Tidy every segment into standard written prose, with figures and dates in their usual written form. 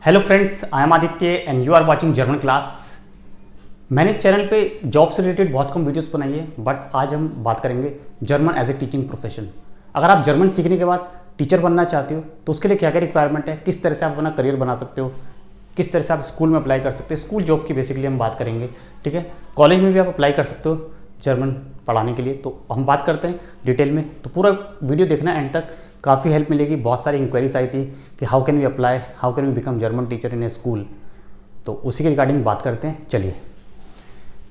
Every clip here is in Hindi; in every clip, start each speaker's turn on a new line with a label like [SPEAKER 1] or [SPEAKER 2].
[SPEAKER 1] Hello friends, I am Aditya and you are watching German class. मैंने इस चैनल पे जॉब से रिलेटेड बहुत कम वीडियोस बनाई है, बट आज हम बात करेंगे German as a teaching profession. अगर आप जर्मन सीखने के बाद टीचर बनना चाहते हो तो उसके लिए क्या क्या रिक्वायरमेंट है, किस तरह से आप अपना करियर बना सकते हो, किस तरह से आप स्कूल में अप्लाई कर सकते हो। स्कूल जॉब की बेसिकली हम बात करेंगे, ठीक है। कॉलेज में भी आप अप्लाई कर सकते हो जर्मन पढ़ाने के लिए, तो हम बात करते हैं डिटेल में। तो पूरा वीडियो देखना एंड तक, काफ़ी हेल्प मिलेगी। बहुत सारी इंक्वायरीज आई थी कि how can we apply, how can we become German teacher in a school, तो उसी के रिगार्डिंग बात करते हैं। चलिए,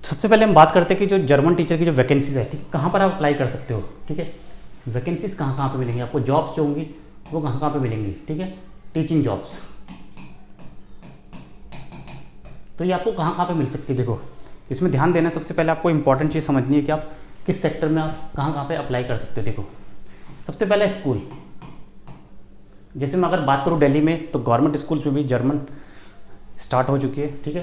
[SPEAKER 1] सबसे पहले हम बात करते हैं कि जो जर्मन टीचर की जो वैकेंसीज आई थी, कहाँ पर आप अप्लाई कर सकते हो, ठीक है। वैकेंसीज कहाँ कहाँ पे मिलेंगी आपको, जॉब्स जो होंगी वो कहाँ कहाँ पे मिलेंगी, ठीक है। टीचिंग जॉब्स, तो ये आपको कहाँ कहाँ पे मिल सकती है। देखो, इसमें ध्यान देना, सबसे पहले आपको इंपॉर्टेंट चीज़ समझनी है कि आप किस सेक्टर में आप कहाँ कहाँ पे अप्लाई कर सकते हो। देखो, सबसे पहले स्कूल, जैसे मैं अगर बात करूँ दिल्ली में, तो गवर्नमेंट स्कूल्स में भी जर्मन स्टार्ट हो चुकी है, ठीक है।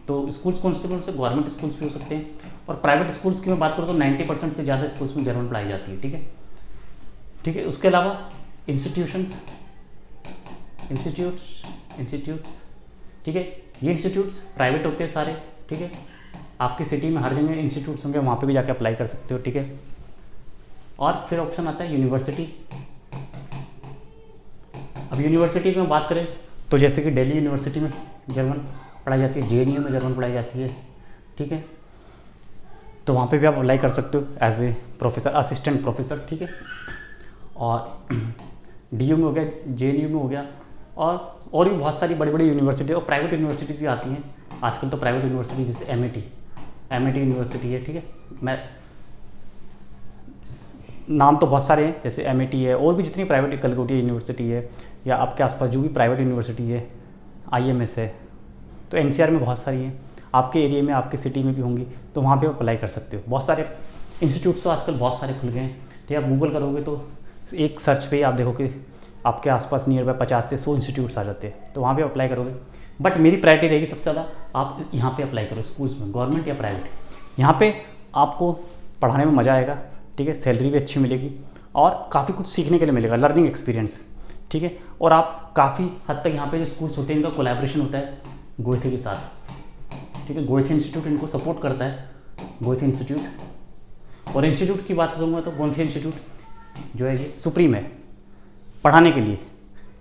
[SPEAKER 1] तो स्कूल्स कौन से गवर्नमेंट स्कूल्स भी हो सकते हैं, और प्राइवेट स्कूल्स की मैं बात करूँ तो 90% से ज़्यादा स्कूल्स में जर्मन पढ़ाई जाती है, ठीक है, ठीक है। उसके अलावा इंस्टीट्यूट्स, ठीक है। ये इंस्टीट्यूट्स प्राइवेट होते हैं सारे, ठीक है। आपकी सिटी में हर जगह इंस्टीट्यूट्स होंगे, वहाँ पे भी जाके अप्लाई कर सकते हो, ठीक है। और फिर ऑप्शन आता है यूनिवर्सिटी। अब यूनिवर्सिटी में बात करें तो जैसे कि दिल्ली यूनिवर्सिटी में जर्मन पढ़ाई जाती है, जेएनयू में जर्मन पढ़ाई जाती है, ठीक है। तो वहाँ पे भी आप अप्लाई कर सकते हो as a professor, assistant professor, ठीक है। और डीयू में हो गया, जेएनयू में हो गया, और भी बहुत सारी बड़ी बड़ी यूनिवर्सिटी और प्राइवेट यूनिवर्सिटी भी आती हैं आजकल। तो प्राइवेट यूनिवर्सिटी जैसे एमआईटी यूनिवर्सिटी है, ठीक है। मैं नाम तो बहुत सारे हैं, जैसे एमआईटी है, और भी जितनी प्राइवेट, कलकत्ता यूनिवर्सिटी है, या आपके आसपास जो भी प्राइवेट यूनिवर्सिटी है, आईएमएस है, तो एनसीआर में बहुत सारी हैं। आपके एरिया में, आपके सिटी में भी होंगी, तो वहाँ पे आप अप्लाई कर सकते हो। बहुत सारे इंस्टीट्यूट्स तो आजकल बहुत सारे खुल गए हैं, ठीक है। आप गूगल करोगे तो एक सर्च पे ही आप देखो कि आपके आसपास नियर बाय 50 से 100 इंस्टीट्यूट्स आ जाते हैं, तो वहाँ पे अप्लाई करोगे। बट मेरी प्रायोरिटी रहेगी सबसे ज़्यादा, आप यहाँ पे अप्लाई करो स्कूल्स में, गवर्नमेंट या प्राइवेट। यहाँ पे आपको पढ़ाने में मज़ा आएगा, ठीक है। सैलरी भी अच्छी मिलेगी और काफ़ी कुछ सीखने के लिए मिलेगा, लर्निंग एक्सपीरियंस, ठीक है। और आप काफ़ी हद तक यहाँ पे जो स्कूल्स होते हैं, इनका कोलैबोरेशन होता है गोएथे के साथ, ठीक है। गोएथे इंस्टीट्यूट इनको सपोर्ट करता है, गोएथे इंस्टीट्यूट। और इंस्टीट्यूट की बात करूँगा तो गोएथे इंस्टीट्यूट जो है ये सुप्रीम है पढ़ाने के लिए।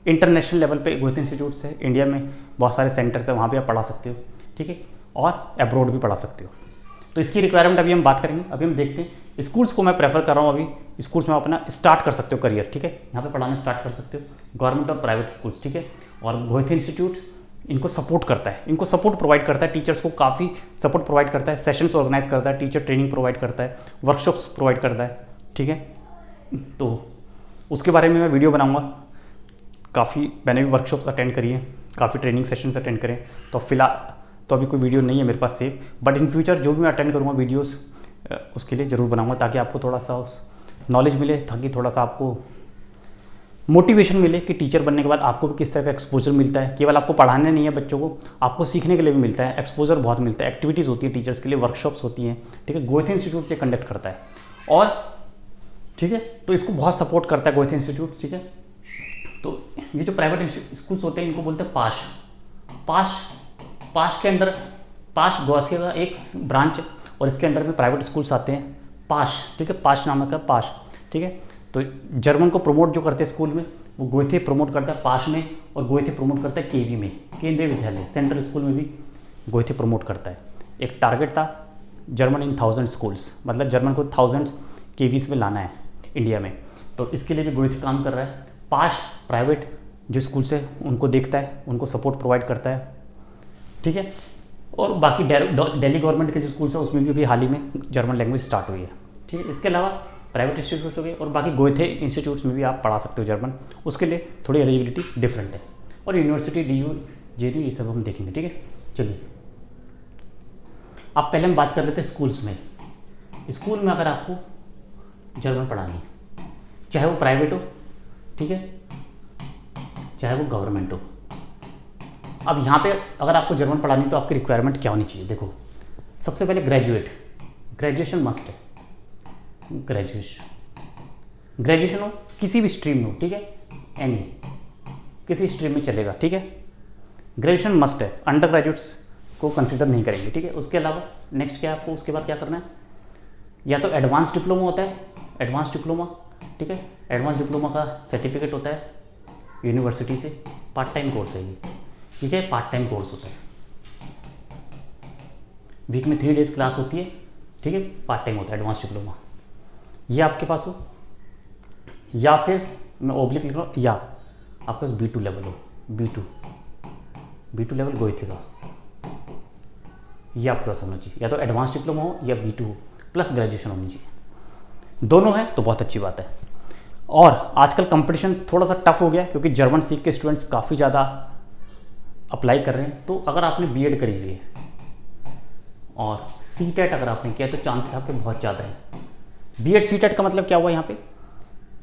[SPEAKER 1] इंटरनेशनल लेवल पे गोएथे इंस्टीट्यूट्स है, इंडिया में बहुत सारे सेंटर्स हैं, वहाँ भी आप पढ़ा सकते हो, ठीक है। और अब्रॉड भी पढ़ा सकते हो। तो इसकी रिक्वायरमेंट अभी हम बात करेंगे। अभी हम देखते हैं स्कूल्स को मैं प्रेफर कर रहा हूँ। अभी स्कूल्स में आप अपना स्टार्ट कर सकते हो करियर, ठीक है। यहाँ पे पढ़ाना स्टार्ट कर सकते हो, गवर्नमेंट और प्राइवेट स्कूल्स, ठीक है। और गोएथे इंस्टीट्यूट इनको सपोर्ट करता है, इनको सपोर्ट प्रोवाइड करता है, टीचर्स को काफ़ी सपोर्ट प्रोवाइड करता है, सेशंस ऑर्गेनाइज करता है, टीचर ट्रेनिंग प्रोवाइड करता है, वर्कशॉप्स प्रोवाइड करता है, ठीक है। तो उसके बारे में मैं वीडियो बनाऊँगा। काफ़ी मैंने भी वर्कशॉप्स अटेंड करी हैं, काफ़ी ट्रेनिंग सेशंस अटेंड करें। तो फिलहाल तो अभी कोई वीडियो नहीं है मेरे पास सेव, बट इन फ्यूचर जो भी मैं अटेंड करूँगा वीडियोस, उसके लिए ज़रूर बनाऊँगा, ताकि आपको थोड़ा सा नॉलेज मिले, ताकि थोड़ा सा आपको मोटिवेशन मिले कि टीचर बनने के बाद आपको भी किस तरह का एक्सपोजर मिलता है। केवल आपको पढ़ाने नहीं है बच्चों को, आपको सीखने के लिए भी मिलता है, एक्सपोजर बहुत मिलता है। एक्टिविटीज़ होती है टीचर्स के लिए, वर्कशॉप्स होती हैं, ठीक है। गोएथे इंस्टीट्यूट से कंडक्ट करता है, और ठीक है, तो इसको बहुत सपोर्ट करता है गोएथे इंस्टीट्यूट, ठीक है। तो ये जो प्राइवेट स्कूल्स होते हैं इनको बोलते हैं पाश के अंडर, पाश गोएथे का एक ब्रांच है, और इसके अंडर में प्राइवेट स्कूल्स आते हैं, पाश, ठीक है। पाश नाम का पाश, ठीक है। तो जर्मन को प्रमोट जो करते हैं स्कूल में, वो गोएथे प्रमोट करता है पाश में, और गोएथे प्रमोट करता है केवी में, केंद्रीय विद्यालय, सेंट्रल स्कूल में भी गोएथे प्रमोट करता है। एक टारगेट था जर्मन इन 1000 स्कूल्स, मतलब जर्मन को 1000 केवीज में लाना है इंडिया में। तो इसके लिए भी गोएथे काम कर रहा है। पाश प्राइवेट जो स्कूल्स है उनको देखता है, उनको सपोर्ट प्रोवाइड करता है, ठीक है। और बाकी दिल्ली गवर्नमेंट के जो स्कूल्स है उसमें भी अभी हाल ही में जर्मन लैंग्वेज स्टार्ट हुई है, ठीक है। इसके अलावा प्राइवेट इंस्टीट्यूट्स हो गए, और बाकी गोएथे इंस्टीट्यूट्स में भी आप पढ़ा सकते हो जर्मन, उसके लिए थोड़ी एलिजिबिलिटी डिफरेंट है। और यूनिवर्सिटी, डीयू, जेएनयू, ये सब हम देखेंगे, ठीक है। चलिए, अब पहले हम बात कर लेते हैं स्कूल्स में। स्कूल में अगर आपको जर्मन पढ़ानी है, चाहे वो प्राइवेट हो, ठीक है, चाहे वो गवर्नमेंट हो। अब यहाँ पे अगर आपको जर्मन पढ़ानी तो आपकी रिक्वायरमेंट क्या होनी चाहिए। देखो, सबसे पहले ग्रेजुएशन मस्ट है। ग्रेजुएशन हो किसी भी स्ट्रीम में हो, ठीक है, एनी किसी स्ट्रीम में चलेगा, ठीक है। ग्रेजुएशन मस्ट है, अंडर ग्रेजुएट्स को कंसिडर नहीं करेंगे, ठीक है। उसके अलावा नेक्स्ट क्या आपको उसके बाद क्या करना है, या तो एडवांस डिप्लोमा होता है, एडवांस डिप्लोमा, ठीक है। एडवांस डिप्लोमा का सर्टिफिकेट होता है यूनिवर्सिटी से, पार्ट टाइम कोर्स है ये, ठीक है, पार्ट टाइम कोर्स होता है, वीक में 3 डेज क्लास होती है, ठीक है, पार्ट टाइम होता है एडवांस डिप्लोमा। ये आपके पास हो, या फिर मैं ओब्लिक लिख रहा हूँ, या आपके पास B2 लेवल हो, B2 लेवल गोइथे का, ये आपके पास होना चाहिए। या तो एडवांस डिप्लोमा हो या B2 हो, प्लस ग्रेजुएशन होनी चाहिए। दोनों है तो बहुत अच्छी बात है। और आजकल कंपटीशन थोड़ा सा टफ हो गया क्योंकि जर्मन सीख के स्टूडेंट्स काफ़ी ज़्यादा अप्लाई कर रहे हैं। तो अगर आपने B.Ed करी हुई है और C.TET अगर आपने किया तो चांसेस आपके बहुत ज़्यादा हैं। B.Ed C.TET का मतलब क्या हुआ यहाँ पे,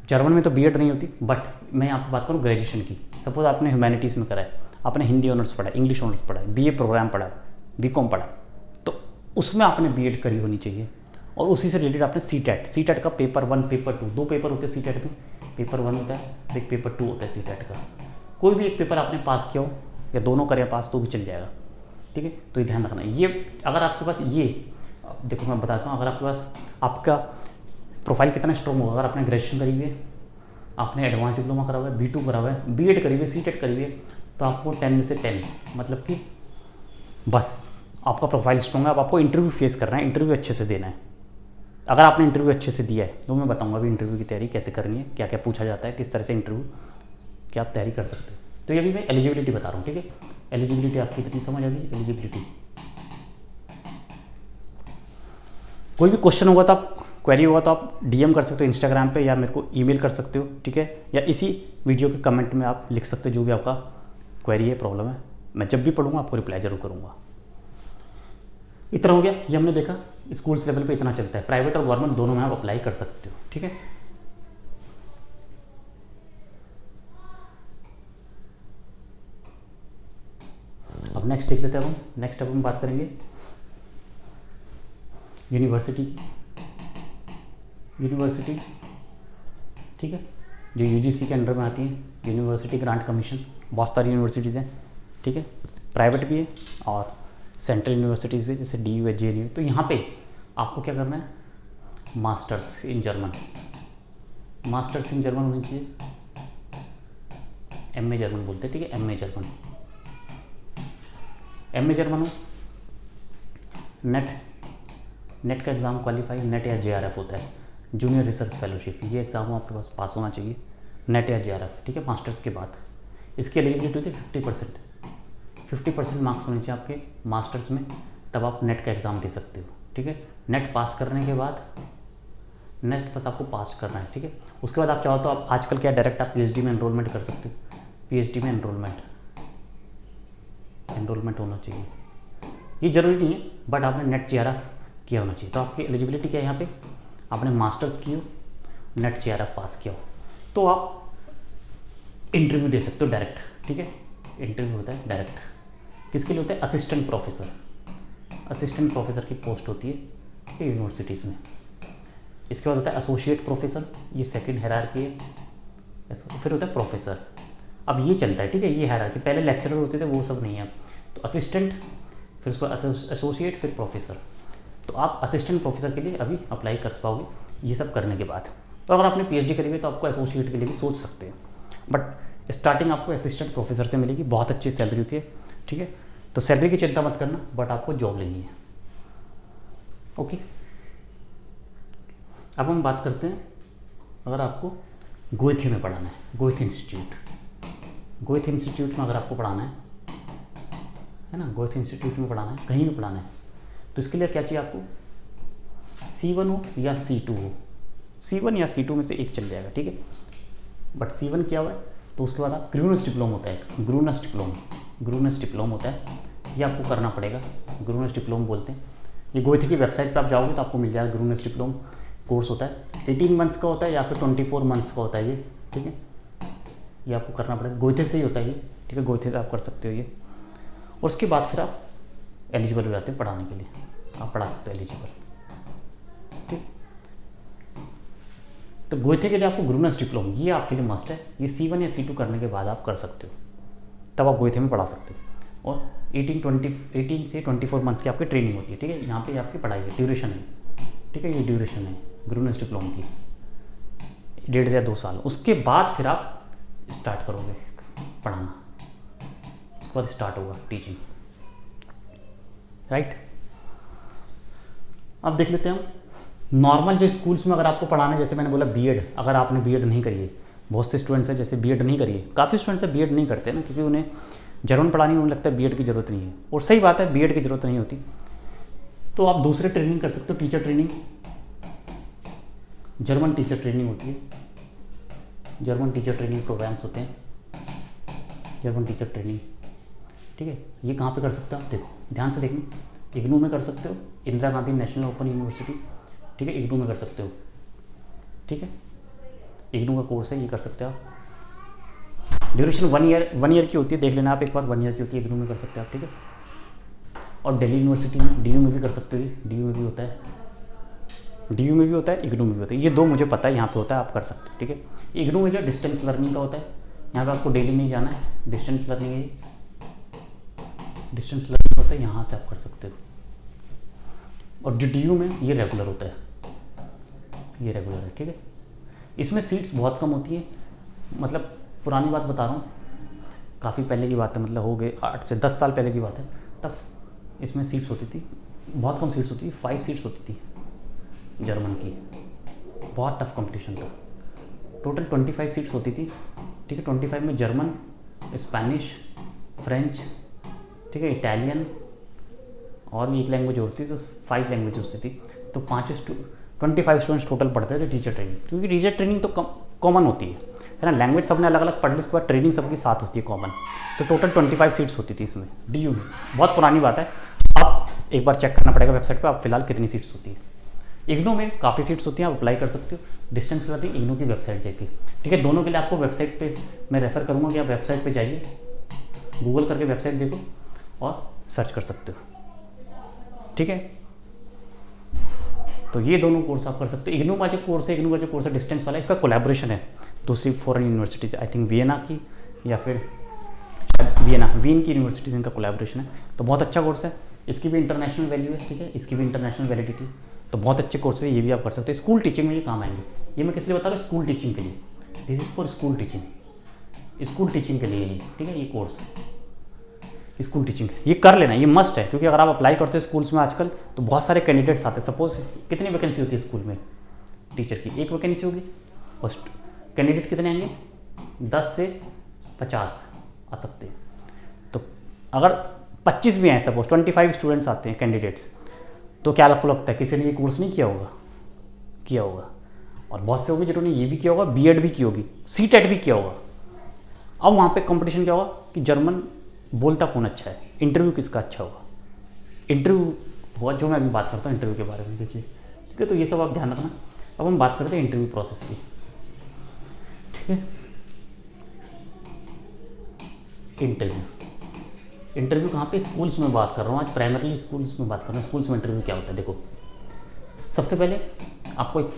[SPEAKER 1] जर्मन में तो B.Ed नहीं होती, बट मैं यहाँ पे बात करूँ ग्रेजुएशन की। सपोज आपने ह्यूमैनिटीज़ में करा है, आपने हिंदी ऑनर्स पढ़ा है, इंग्लिश ऑनर्स पढ़ा है, BA प्रोग्राम पढ़ा है, B.Com पढ़ा, तो उसमें आपने B.Ed करी होनी चाहिए। और उसी से रिलेटेड आपने C.TET का पेपर 1 पेपर 2, 2 पेपर होते हैं C.TET में, पेपर 1 होता है, एक पेपर 2 होता है C.TET का। कोई भी एक पेपर आपने पास किया हो या दोनों करें पास तो भी चल जाएगा, ठीक है। तो ये ध्यान रखना। ये अगर आपके पास ये देखो मैं बताता हूँ, अगर आपके पास आपका प्रोफाइल कितना स्ट्रॉन्ग होगा, अगर आपने ग्रेजुएशन करी हुई है, आपने एडवांस डिप्लोमा करा हुआ है, B2 करा हुआ है, B.Ed करी हुई है, C.TET करी हुई है, तो आपको 10 में से 10, मतलब कि बस आपका प्रोफाइल स्ट्रॉन्ग है। अब आपको इंटरव्यू फेस करना है, इंटरव्यू अच्छे से देना है। अगर आपने इंटरव्यू अच्छे से दिया है तो मैं बताऊंगा अभी इंटरव्यू की तैयारी कैसे करनी है, क्या क्या पूछा जाता है, किस तरह से इंटरव्यू क्या आप तैयारी कर सकते हो। तो ये भी मैं एलिजिबिलिटी बता रहा हूँ, ठीक है। एलिजिबिलिटी आपकी कितनी समझ आ गई, एलिजिबिलिटी। कोई भी क्वेश्चन होगा तो आप क्वेरी होगा तो आप DM कर सकते हो इंस्टाग्राम पे, या मेरे को ईमेल कर सकते हो, ठीक है, या इसी वीडियो के कमेंट में आप लिख सकते हो जो भी आपका क्वेरी है, प्रॉब्लम है। मैं जब भी पढ़ूंगा आपको रिप्लाई जरूर करूंगा। इतना हो गया, ये हमने देखा स्कूल्स लेवल पे इतना चलता है। प्राइवेट और गवर्नमेंट दोनों में आप अप्लाई कर सकते हो, ठीक है। अब नेक्स्ट देख लेते हैं हम। नेक्स्ट अब हम बात करेंगे यूनिवर्सिटी, ठीक है, जो UGC के अंडर में आती है, यूनिवर्सिटी ग्रांट कमीशन। बहुत सारी यूनिवर्सिटीज़ हैं, ठीक है, प्राइवेट भी है और सेंट्रल यूनिवर्सिटीज़ भी, जैसे DU है, JNU। तो यहाँ पे आपको क्या करना है, मास्टर्स इन जर्मन होनी चाहिए, MA जर्मन बोलते हैं, ठीक है, MA जर्मन हो। नेट का एग्ज़ाम क्वालिफाई, नेट या JRF होता है, जूनियर रिसर्च फेलोशिप, ये एग्ज़ाम आपके पास पास होना चाहिए, नेट या JRF, ठीक है, मास्टर्स के बाद। इसकी एलिजिबिलिटी होती है 50% मार्क्स होने चाहिए आपके मास्टर्स में, तब आप नेट का एग्ज़ाम दे सकते हो, ठीक है। नेट पास करने के बाद, नेट बस आपको पास करना है, ठीक है। उसके बाद आप चाहो तो आप आजकल क्या डायरेक्ट आप PhD में एनरोलमेंट कर सकते हो। PhD में एनरोलमेंट होना चाहिए, ये ज़रूरी नहीं है, बट आपने नेट JRF किया होना चाहिए। तो आपकी एलिजिबिलिटी क्या है, यहाँ पे आपने मास्टर्स की हो, नेट JRF पास किया हो, तो आप इंटरव्यू दे सकते हो डायरेक्ट, ठीक है। इंटरव्यू होता है डायरेक्ट, किसके लिए होता है, असिस्टेंट प्रोफेसर की पोस्ट होती है यूनिवर्सिटीज़ में। इसके बाद होता है एसोसिएट प्रोफेसर, ये सेकंड हायरार्की है, फिर होता है प्रोफेसर। अब ये चलता है, ठीक है, ये हायरार्की। पहले लेक्चरर होते थे, वो सब नहीं है। तो असिस्टेंट, फिर उसको एसोसिएट, फिर प्रोफेसर। तो आप असिस्टेंट प्रोफेसर के लिए अभी अप्लाई कर पाओगे ये सब करने के बाद। और अगर आपने PhD करी हुई तो आपको एसोसिएट के लिए भी सोच सकते हैं, बट स्टार्टिंग आपको असिस्टेंट प्रोफेसर से मिलेगी, बहुत अच्छी सैलरी होती है, ठीक है। तो सैलरी की चिंता मत करना, बट आपको जॉब लेनी है, ओके। अब हम बात करते हैं, अगर आपको गोएथे में पढ़ाना है, गोएथे इंस्टीट्यूट में अगर आपको पढ़ाना है ना, गोएथे इंस्टीट्यूट में पढ़ाना है, कहीं भी पढ़ाना है, तो इसके लिए क्या चाहिए आपको, C1 हो या C2 हो। C1 या C2 में से एक चल जाएगा, ठीक है। बट C1 क्या हुआ है, तो उसके बाद आप ग्रूनस डिप्लोम होता है, ग्रूनस डिप्लोम होता है, ये आपको करना पड़ेगा। ग्रूनस डिप्लोम बोलते हैं, ये गोएथे की वेबसाइट पे आप जाओगे तो आपको मिल जाएगा। ग्रूनस डिप्लोम कोर्स होता है, 18 मंथ्स का होता है या फिर 24 मंथ्स का होता है ये, ठीक है। ये आपको करना पड़ेगा, गोएथे से ही होता है ये, ठीक है, गोएथे से आप कर सकते हो ये। और उसके बाद फिर आप एलिजिबल हो जाते हो पढ़ाने के लिए, आप पढ़ा सकते हो एलिजिबल, ठीक। तो गोएथे के लिए आपको ग्रूनस डिप्लोम, ये आपके लिए मस्ट है। ये C1 या C2 करने के बाद आप कर सकते हो, तब आप गोएथे में पढ़ा सकते हो। और 18 से 24 मंथ्स की आपकी ट्रेनिंग होती है, ठीक है। यहाँ पे आपकी पढ़ाई है, ड्यूरेशन है, ठीक है, ये ड्यूरेशन है ग्रूनेस डिप्लोमा की, 1.5 या 2 साल। उसके बाद फिर आप स्टार्ट करोगे पढ़ाना, उसके बाद स्टार्ट होगा टीचिंग, राइट। अब देख लेते हैं हम नॉर्मल जो स्कूल्स में अगर आपको पढ़ाना है, जैसे मैंने बोला बीएड, अगर आपने बीएड नहीं करी है, बहुत से स्टूडेंट्स हैं जैसे बीएड नहीं करी है, काफ़ी स्टूडेंट्स हैं बीएड नहीं करते ना, क्योंकि उन्हें जर्मन पढ़ानी उन्हें लगता है बीएड की ज़रूरत नहीं है, और सही बात है, बीएड की ज़रूरत नहीं होती। तो आप दूसरे ट्रेनिंग कर सकते हो, teacher training, German teacher training होती है, जर्मन टीचर ट्रेनिंग प्रोग्राम्स होते हैं, जर्मन टीचर ट्रेनिंग, ठीक है। ये कहाँ पे कर सकते हो आप, देखो ध्यान से देखना, इग्नू में कर सकते हो, Indira Gandhi national open university, ठीक है, इग्नू में कर सकते हो, ठीक है, इग्नू का कोर्स है, ये कर सकते हो आप। ड्यूरेशन 1 ईयर की होती है, देख लेना आप एक बार, 1 ईयर की होती है, इग्नू में कर सकते हो आप, ठीक है। और दिल्ली यूनिवर्सिटी में, डीयू में भी कर सकते हो, डीयू में भी होता है, डीयू में भी होता है, इग्नू में भी होता है, ये 2 मुझे पता है यहाँ पे होता है, आप कर सकते हो, ठीक है। इग्नू में जो डिस्टेंस लर्निंग का होता है, यहाँ पे आपको डेली नहीं जाना है, डिस्टेंस लर्निंग है, डिस्टेंस लर्निंग होता है, यहाँ से आप कर सकते हो। और जो डीयू में ये रेगुलर होता है, ये रेगुलर है, ठीक है। इसमें सीट्स बहुत कम होती है, मतलब पुरानी बात बता रहा हूँ, काफ़ी पहले की बात है, मतलब हो गए 8 से 10 साल पहले की बात है, तब इसमें सीट्स होती थी, बहुत कम सीट्स होती थी, 5 सीट्स होती थी जर्मन की, बहुत टफ कंपटीशन था। टोटल 25 सीट्स होती थी, ठीक है। 25 में जर्मन, स्पेनिश, फ्रेंच, ठीक है, इटालियन और भी एक लैंग्वेज होती थी, तो 5 लैंग्वेज होती थी। तो 25 स्टूडेंट्स टोटल पढ़ते थे टीचर ट्रेनिंग, क्योंकि टीचर ट्रेनिंग तो कॉमन होती है ना, लैंग्वेज सबने अलग अलग पढ़ ली, उसके बाद ट्रेनिंग सबकी साथ होती है कॉमन। तो टोटल 25 सीट्स होती थी इसमें डीयू में, बहुत पुरानी बात है, आप एक बार चेक करना पड़ेगा वेबसाइट पर आप फिलहाल कितनी सीट्स होती है। इग्नू में काफ़ी सीट्स होती हैं, आप अप्लाई कर सकते हो, डिस्टेंस लर्निंग इग्नू की वेबसाइट जाके, ठीक है। दोनों के लिए आपको वेबसाइट पे मैं रेफ़र करूँगा कि आप वेबसाइट पे जाइए, गूगल करके वेबसाइट देखो और सर्च कर सकते हो, ठीक है। तो ये दोनों कोर्स आप कर सकते हो। इग्नू का जो कोर्स है, इग्नू का जो कोर्स है डिस्टेंस वाला, इसका कोलैबोरेशन है दूसरी फॉरेन यूनिवर्सिटी से, आई थिंक वियना की या फिर वीन की यूनिवर्सिटी से इनका कोलैबोरेशन है। तो बहुत अच्छा कोर्स है, इसकी भी इंटरनेशनल वैल्यू है, ठीक है, इसकी भी इंटरनेशनल वैलिडिटी, तो बहुत अच्छे कोर्स है, ये भी आप कर सकते हो। स्कूल टीचिंग में ये काम आएंगे, ये मैं किस लिए बता रहा हूँ, स्कूल टीचिंग के लिए, this is for school teaching, school teaching के लिए ये, ठीक है, ये कोर्स स्कूल टीचिंग ये कर लेना, ये मस्ट है, क्योंकि अगर आप अप्लाई करते हो स्कूल्स में आजकल तो बहुत सारे कैंडिडेट्स आते हैं। सपोज कितनी वैकेंसी होती है स्कूल में टीचर की, 1 वैकेंसी होगी, और कैंडिडेट कितने आएंगे, 10 से 50 आ सकते हैं। तो अगर 25 भी हैं, सपोज 25 स्टूडेंट्स आते हैं कैंडिडेट्स, तो क्या आपको लगता है किसी ने ये कोर्स नहीं किया होगा, किया होगा। और बहुत से होंगे जिन्होंने ये भी किया होगा, बीएड भी की होगी, सीटेट भी किया होगा। अब वहाँ पे कंपटीशन क्या होगा कि जर्मन बोलता कौन अच्छा है, इंटरव्यू किसका अच्छा होगा, इंटरव्यू हुआ, जो मैं अभी बात करता हूँ इंटरव्यू के बारे में, देखिए, ठीक है। तो ये सब आप ध्यान रखना। अब हम बात करते हैं इंटरव्यू प्रोसेस की, ठीक है। इंटरव्यू कहाँ पे, स्कूल्स में बात कर रहा हूँ आज, प्राइमरीली स्कूल्स में बात कर रहा हूँ। स्कूल्स में इंटरव्यू क्या होता है, देखो, सबसे पहले आपको एक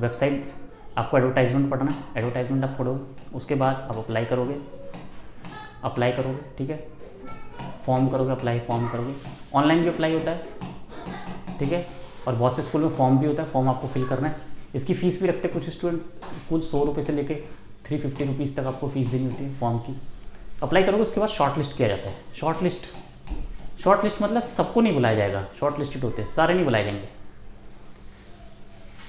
[SPEAKER 1] वेबसाइट, आपको एडवर्टाइजमेंट पढ़ना है, एडवर्टाइजमेंट आप पढ़ोगे, उसके बाद आप अप्लाई करोगे, ठीक है, फॉर्म करोगे, अप्लाई फॉर्म करोगे, ऑनलाइन भी अप्लाई होता है, ठीक है। और बहुत से स्कूल में फॉर्म भी होता है, फॉर्म आपको फिल करना है। इसकी फ़ीस भी रखते हैं कुछ स्कूल 100 रुपये से लेके 350 रुपीज़ तक आपको फ़ीस देनी होती है फॉर्म की। अप्लाई करोगे, उसके बाद शॉर्ट लिस्ट किया जाता है। शॉर्ट लिस्ट मतलब सबको नहीं बुलाया जाएगा, शॉर्ट लिस्टेड होते हैं, सारे नहीं बुलाए जाएंगे।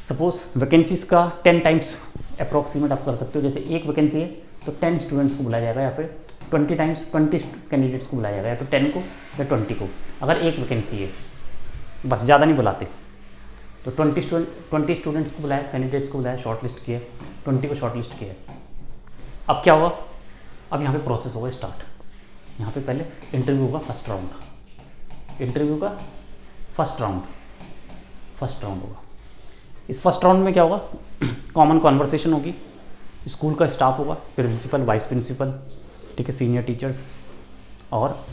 [SPEAKER 1] सपोज वैकेंसीज़ का 10 टाइम्स अप्रॉक्सीमेट आप कर सकते हो, जैसे एक वैकेंसी है तो 10 स्टूडेंट्स को बुलाया जाएगा, या फिर 20 कैंडिडेट्स को बुलाया जाएगा, या तो 10 को या 20 को, अगर एक वैकेंसी है, बस ज़्यादा नहीं बुलाते। तो 20 स्टूडेंट्स को बुलाया, कैंडिडेट्स को बुलाया, शॉर्ट लिस्ट किया, 20 को शॉर्ट लिस्ट किया। अब क्या होगा, अब यहाँ पे प्रोसेस होगा स्टार्ट। यहाँ पे पहले इंटरव्यू होगा, फर्स्ट राउंड होगा। इस फर्स्ट राउंड में क्या होगा, कॉमन कॉन्वर्सेशन होगी, स्कूल का स्टाफ होगा, प्रिंसिपल, वाइस प्रिंसिपल, ठीक है, सीनियर टीचर्स, और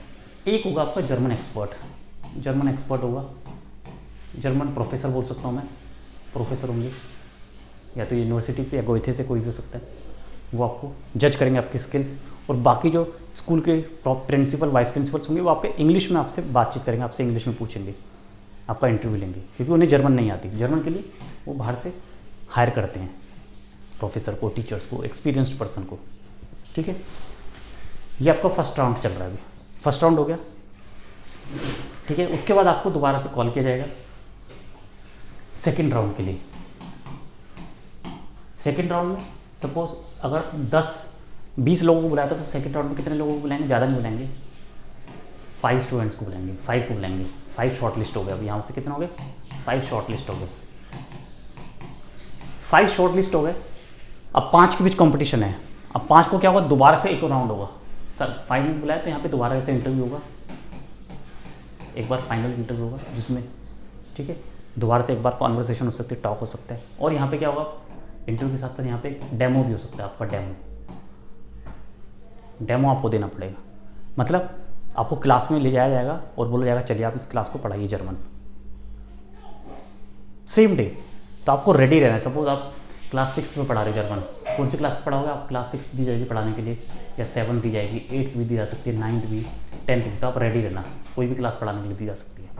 [SPEAKER 1] एक होगा आपका जर्मन एक्सपर्ट होगा, जर्मन प्रोफेसर बोल सकता हूँ मैं, प्रोफेसर होंगे, या तो यूनिवर्सिटी से या गोइथे से कोई भी हो सकता है। वो आपको जज करेंगे आपकी स्किल्स, और बाकी जो स्कूल के प्रिंसिपल वाइस प्रिंसिपल्स होंगे वो आपके इंग्लिश में आपसे बातचीत करेंगे, आपसे इंग्लिश में पूछेंगे, आपका इंटरव्यू लेंगे, क्योंकि उन्हें जर्मन नहीं आती। जर्मन के लिए वो बाहर से हायर करते हैं प्रोफेसर को, टीचर्स को, एक्सपीरियंस्ड पर्सन को। ठीक है, ये आपका फर्स्ट राउंड चल रहा है अभी। फर्स्ट राउंड हो गया, ठीक है। उसके बाद आपको दोबारा से कॉल किया जाएगा सेकेंड राउंड के लिए। सेकेंड राउंड में सपोज अगर 10-20 लोगों को बुलाया था तो सेकेंड राउंड में कितने लोगों को बुलाएंगे? ज़्यादा नहीं बुलाएंगे, 5 स्टूडेंट्स को बुलाएंगे, 5 को बुलाएंगे। 5 शॉर्ट लिस्ट हो गए। अब यहाँ से कितने हो गए? 5 शॉर्ट लिस्ट हो गए। 5 शॉर्ट लिस्ट हो गए। अब 5 के बीच कंपटीशन है। अब 5 को क्या होगा? दोबारा से एक राउंड होगा। सर फाइनल बुलाया तो यहाँ पे दोबारा से इंटरव्यू होगा, एक बार फाइनल इंटरव्यू होगा जिसमें, ठीक है, दोबारा से एक बार कॉन्वर्सेशन हो सकती है, टॉक हो सकता है। और यहाँ पे क्या होगा? इंटरव्यू के साथ साथ यहाँ पे डेमो भी हो सकता है आपका। डेमो आपको देना पड़ेगा। मतलब आपको क्लास में ले जाया जाएगा और बोला जाएगा चलिए आप इस क्लास को पढ़ाइए जर्मन, सेम डे। तो आपको रेडी रहना है। सपोज आप क्लास 6 में पढ़ा रहे जर्मन, कौन सी क्लास पढ़ाओगे आप? क्लास 6 दी जाएगी पढ़ाने के लिए, या 7 दी जाएगी, 8th भी दी जा सकती है, 9th भी, 10th भी। तो आप रेडी रहना, कोई भी क्लास पढ़ाने के लिए दी जा सकती है।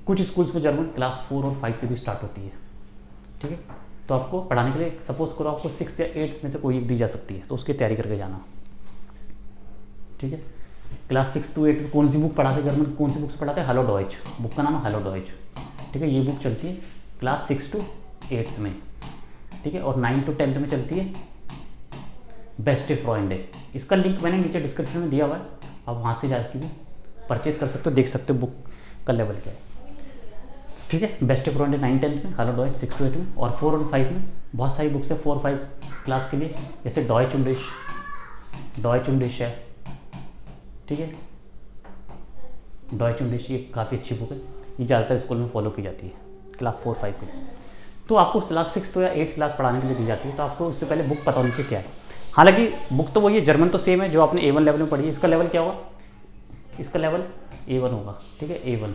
[SPEAKER 1] कुछ स्कूल्स में जर्मन क्लास 4 और 5 से भी स्टार्ट होती है, ठीक है। तो आपको पढ़ाने के लिए सपोज करो आपको 6 या 8 में से कोई एक दी जा सकती है, तो उसकी तैयारी करके जाना, ठीक है। क्लास 6 to 8 कौन सी बुक पढ़ाते जर्मन? कौन सी बुक से पढ़ाते हैं? हेलो डॉयच, बुक का नाम है हेलो डॉयच, ठीक है। ये बुक चलती है क्लास 6 to 8 में, ठीक है। और 9 to 10 में चलती है बेस्ट फ्रेंड। इसका लिंक मैंने नीचे डिस्क्रिप्शन में दिया हुआ है, आप वहाँ से जाकर भी परचेज कर सकते हो, देख सकते हो बुक का लेवल क्या है, ठीक है। बेस्ट फ्रेंड 9-10 में, हेलो डॉयच 6 to 8 में, और 4 और 5 में बहुत सारी बुक्स है 4-5 क्लास के लिए, जैसे डॉयच und ich है, ठीक है। डॉयच und ich ये काफ़ी अच्छी बुक है, ये ज़्यादातर स्कूल में फॉलो की जाती है क्लास 4-5 के लिए। तो आपको क्लास 6 या 8 क्लास पढ़ाने के लिए दी जाती है, तो आपको उससे पहले बुक पता होनी चाहिए क्या है। हालांकि बुक तो वही है, जर्मन तो सेम है जो आपने A1 लेवल में पढ़ी है। इसका लेवल क्या होगा? इसका लेवल A1 होगा, ठीक है। A1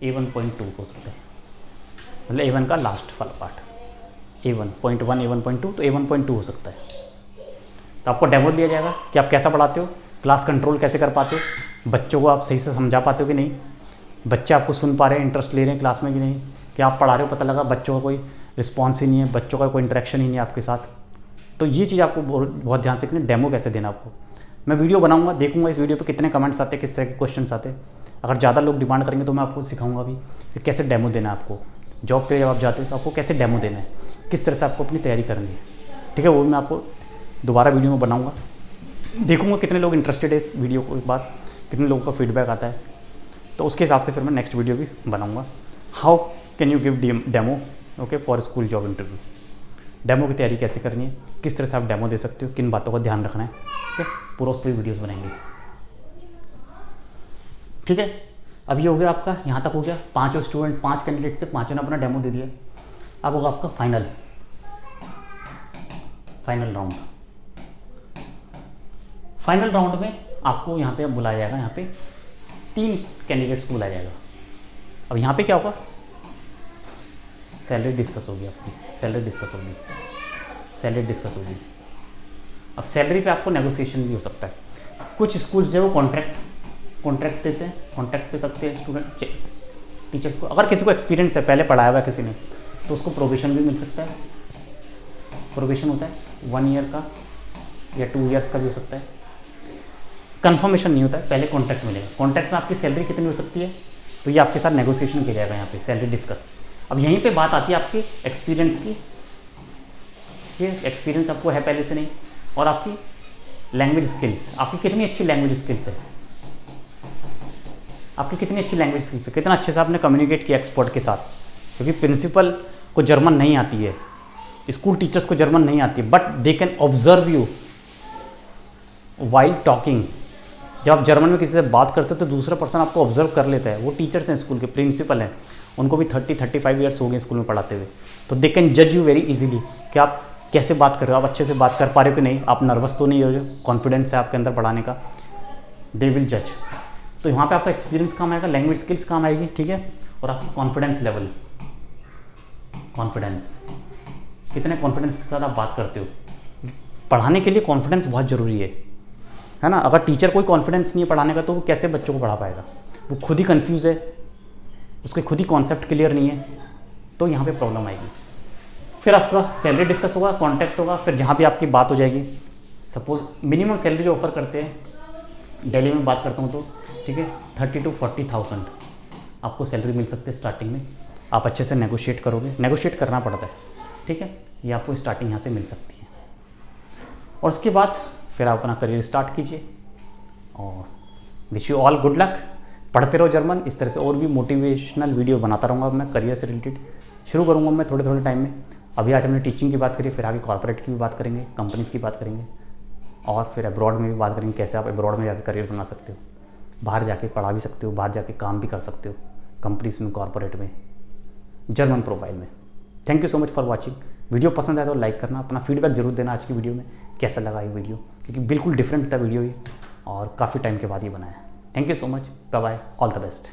[SPEAKER 1] A1.2 हो सकता है, मतलब A1 का लास्ट वाला पार्ट, A1.1 A1.2, तो A1.2 हो सकता है। तो आपको डेमो दिया जाएगा कि आप कैसा पढ़ाते हो, क्लास कंट्रोल कैसे कर पाते हो, बच्चों को आप सही से समझा पाते हो कि नहीं, बच्चे आपको सुन पा रहे हैं, इंटरेस्ट ले रहे हैं क्लास में कि नहीं, कि आप पढ़ा रहे हो, पता लगा बच्चों का कोई रिस्पॉन्स ही नहीं है, बच्चों का कोई इंटरेक्शन ही नहीं है आपके साथ। तो ये चीज़ आपको बहुत ध्यान से रखनी है, डेमो कैसे देना आपको। मैं वीडियो बनाऊंगा, देखूंगा इस वीडियो पे कितने कमेंट्स आते हैं, किस तरह के क्वेश्चंस आते हैं। अगर ज़्यादा लोग डिमांड करेंगे तो मैं आपको सिखाऊंगा भी कि कैसे डेमो देना है आपको। जॉब पे जब आप जाते हो तो आपको कैसे डेमो देना है, किस तरह से आपको अपनी तैयारी करनी है, ठीक है। वो भी मैं आपको दोबारा वीडियो में बनाऊँगा, देखूँगा कितने लोग इंटरेस्टेड है इस वीडियो को, बाद कितने लोगों का फीडबैक आता है, तो उसके हिसाब से फिर मैं नेक्स्ट वीडियो भी बनाऊँगा। How can you give demo, okay, for school job interview. Demo की तैयारी कैसे करनी है, किस तरह से आप डेमो दे सकते हो, किन बातों का ध्यान रखना है, ठीक है। पूरा उस पर वीडियोस बनाएंगे, ठीक है। अब ये हो गया आपका, यहाँ तक हो गया। 5 स्टूडेंट, 5 कैंडिडेट से 5 ने अपना डेमो दे दिया। अब होगा आपका फाइनल राउंड। फाइनल राउंड में आपको यहाँ पे बुलाया जाएगा, यहाँ पे 3 कैंडिडेट्स को बुलाया जाएगा। अब यहाँ पे क्या होगा? सैलरी डिस्कस होगी आपकी, सैलरी डिस्कस होगी। अब सैलरी पे आपको नेगोशिएशन भी हो सकता है। कुछ स्कूल्स जो वो कॉन्ट्रैक्ट देते हैं, कॉन्ट्रैक्ट पे सकते हैं स्टूडेंट टीचर्स को। अगर किसी को एक्सपीरियंस है, पहले पढ़ाया हुआ है किसी ने, तो उसको प्रोबेशन भी मिल सकता है। प्रोबेशन होता है 1 ईयर का या 2 ईयर्स का भी हो सकता है। कंफर्मेशन नहीं होता है, पहले कॉन्ट्रैक्ट मिलेगा। कॉन्ट्रैक्ट में आपकी सैलरी कितनी हो सकती है, तो ये आपके साथ नेगोशिएशन किया जाएगा यहाँ पे, सैलरी डिस्कस। अब यहीं पे बात आती है आपकी एक्सपीरियंस की। ये एक्सपीरियंस आपको है पहले से नहीं, और आपकी लैंग्वेज स्किल्स, आपकी कितनी अच्छी लैंग्वेज स्किल्स है, आपकी कितनी अच्छी लैंग्वेज स्किल्स है, कितना अच्छे से आपने कम्युनिकेट किया एक्सपर्ट के साथ। क्योंकि प्रिंसिपल को जर्मन नहीं आती है, स्कूल टीचर्स को जर्मन नहीं आती है, but they can observe you while talking. जब आप जर्मन में किसी से बात करते हो तो दूसरा पर्सन आपको ऑब्जर्व कर लेता है। वो टीचर्स हैं, स्कूल के प्रिंसिपल हैं, उनको भी 30-35 ईयर्स हो गए स्कूल में पढ़ाते हुए, तो दे कैन जज यू वेरी इजीली कि आप कैसे बात कर रहे हो, आप अच्छे से बात कर पा रहे हो कि नहीं, आप नर्वस तो नहीं हो रहे हो, कॉन्फिडेंस है आपके अंदर पढ़ाने का, दे विल जज। तो यहाँ पे आपका एक्सपीरियंस काम आएगा, लैंग्वेज स्किल्स काम आएगी, ठीक है। और आपकी कॉन्फिडेंस लेवल, कॉन्फिडेंस, कितने कॉन्फिडेंस के साथ आप बात करते हो। पढ़ाने के लिए कॉन्फिडेंस बहुत ज़रूरी है, है ना। अगर टीचर कोई कॉन्फिडेंस नहीं है पढ़ाने का तो वो कैसे बच्चों को पढ़ा पाएगा, वो खुद ही कंफ्यूज है, उसके खुद ही कॉन्सेप्ट क्लियर नहीं है, तो यहाँ पे प्रॉब्लम आएगी। फिर आपका सैलरी डिस्कस होगा, कॉन्टैक्ट होगा, फिर जहाँ पे आपकी बात हो जाएगी, सपोज मिनिमम सैलरी जो ऑफर करते हैं दिल्ली में बात करता हूँ तो ठीक है 30 to 40,000 आपको सैलरी मिल सकती है स्टार्टिंग में। आप अच्छे से नेगोशिएट करोगे, नेगोशिएट करना पड़ता है, ठीक है, ये आपको स्टार्टिंग यहाँ से मिल सकती है। और उसके बाद फिर आप अपना करियर स्टार्ट कीजिए और wish you all good luck. पढ़ते रहो जर्मन। इस तरह से और भी मोटिवेशनल वीडियो बनाता रहूँगा मैं करियर से रिलेटेड, शुरू करूँगा मैं थोड़े थोड़े टाइम में। अभी आज हमने टीचिंग की बात करी, फिर आगे कॉर्पोरेट की भी बात करेंगे, कंपनीज़ की बात करेंगे, और फिर अब्रॉड में भी बात करेंगे कैसे आप अब्रॉड में जाकर करियर बना सकते हो, बाहर जाके पढ़ा भी सकते हो, बाहर जाके काम भी कर सकते हो, कंपनीज़ में, कॉर्पोरेट में, जर्मन प्रोफाइल में। Thank you so much for watching. Video पसंद आया तो लाइक करना, अपना फीडबैक जरूर देना आज की वीडियो में कैसा लगा ये वीडियो, क्योंकि बिल्कुल डिफरेंट था वीडियो ये और काफ़ी टाइम के बाद ये बनाया। Thank you so much, bye bye, all the best.